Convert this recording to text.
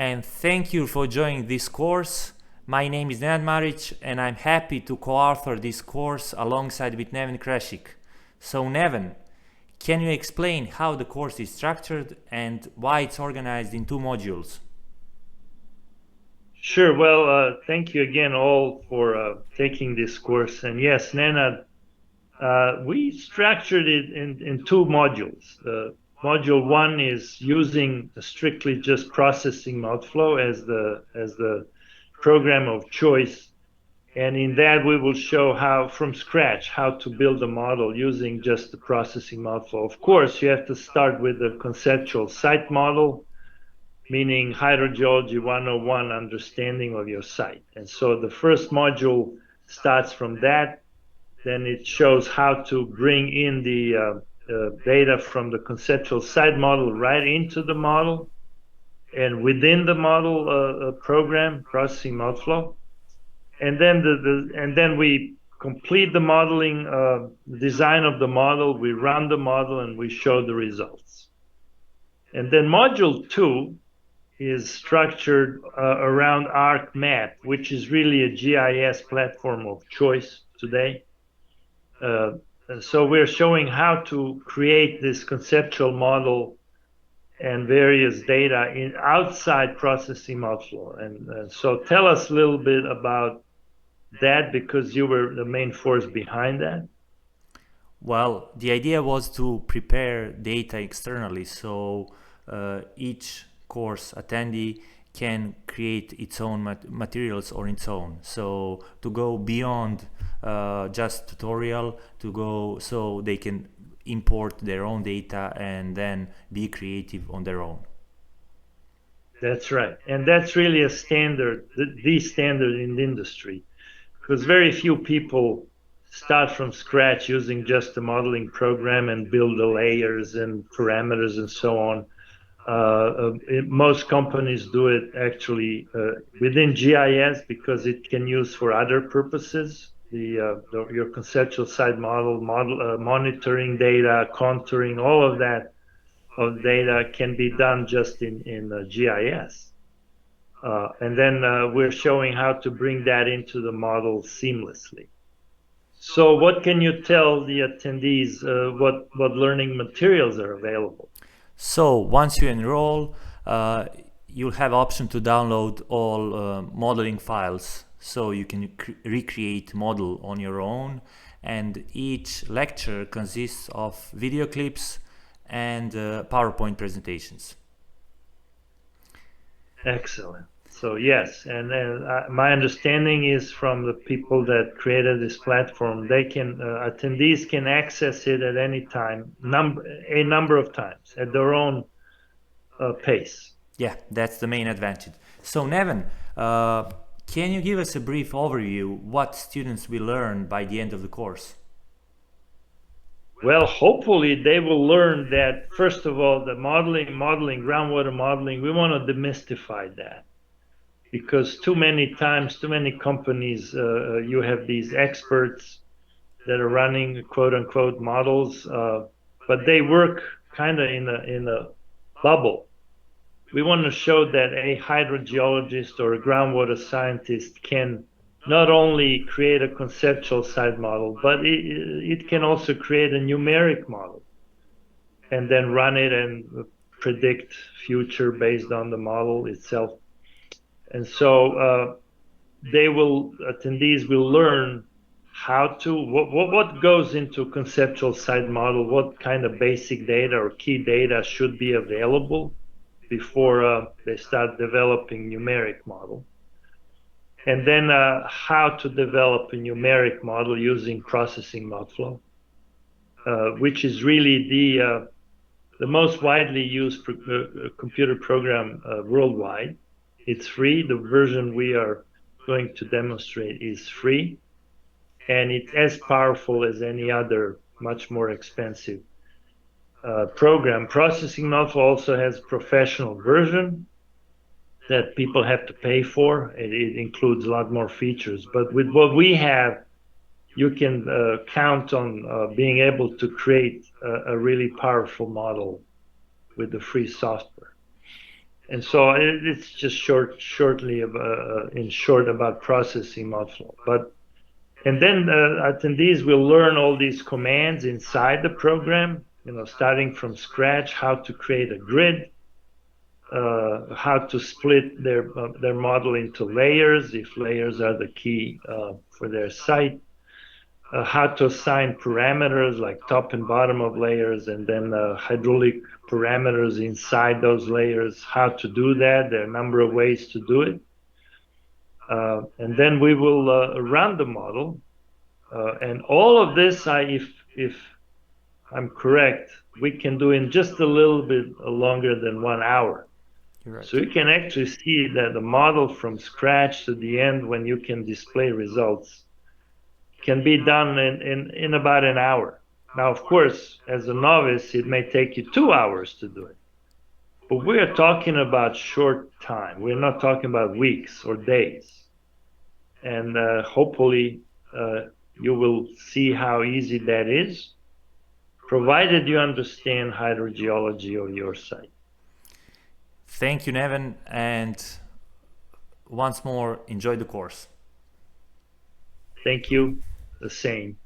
and thank you for joining this course. My name is Nenad Maric, and I'm happy to co-author this course alongside with Neven Krešik. So Neven, can you explain how the course is structured and why it's organized in 2 modules? Sure. Well, thank you again all for taking this course. And yes, Nenad, we structured it in 2 modules. Module 1 is using strictly just processing Mouthflow as the program of choice. And in that, we will show how, from scratch, how to build a model using just the processing Mouthflow. Of course, you have to start with the conceptual site model, meaning hydrogeology 101, understanding of your site. And so the first module starts from that. Then it shows how to bring in the data from the conceptual site model right into the model and within the model program, processing Mouthflow. And then we complete the modeling design of the model, we run the model, and we show the results. And then module 2 is structured around ArcMap, which is really a GIS platform of choice today. So we're showing how to create this conceptual model and various data outside processing Mouthflow. And so tell us a little bit about that, because you were the main force behind that. Well, the idea was to prepare data externally, so each course attendee can create its own materials on its own. So to go beyond just tutorial, to go so they can import their own data and then be creative on their own. That's right. And that's really a standard, the standard in the industry, because very few people start from scratch using just a modeling program and build the layers and parameters and so on. Most companies do it actually within GIS because it can use for other purposes. Your conceptual site model, monitoring data, contouring, all of that of data can be done just in GIS. And then we're showing how to bring that into the model seamlessly. So what can you tell the attendees what learning materials are available? So once you enroll, you'll have option to download all modeling files, so you can recreate model on your own, and each lecture consists of video clips and PowerPoint presentations. Excellent. So yes, and my understanding is from the people that created this platform, they can attendees can access it at any time, a number of times at their own pace. Yeah, that's the main advantage. So Neven, can you give us a brief overview what students will learn by the end of the course? Well, hopefully they will learn that, first of all, the modeling, groundwater modeling, we want to demystify that. Because too many times, too many companies, you have these experts that are running quote unquote models, but they work kind of in a bubble. We want to show that a hydrogeologist or a groundwater scientist can not only create a conceptual site model, but it can also create a numeric model and then run it and predict future based on the model itself. And so attendees will learn how to, what goes into conceptual site model, what kind of basic data or key data should be available before they start developing numeric model. And then how to develop a numeric model using processing Mouthflow, which is really the most widely used computer program worldwide. It's free. The version we are going to demonstrate is free, and it's as powerful as any other much more expensive program. Processing Mouthflow also has a professional version that people have to pay for. It includes a lot more features, but with what we have, you can count on being able to create a really powerful model with the free software. And so it's just shortly in short about processing mud flow. But and then attendees will learn all these commands inside the program, starting from scratch, how to create a grid, how to split their model into layers, if layers are the key for their site, how to assign parameters like top and bottom of layers, and then hydraulic parameters inside those layers, how to do that. There are a number of ways to do it. And then we will run the model. And all of this, if I'm correct, we can do in just a little bit longer than 1 hour. You're right. So you can actually see that the model from scratch to the end, when you can display results, can be done in about an hour. Now, of course, as a novice, it may take you 2 hours to do it. But we are talking about short time. We're not talking about weeks or days. And hopefully, you will see how easy that is, provided you understand hydrogeology of your site. Thank you, Neven, and once more, enjoy the course. Thank you. The same.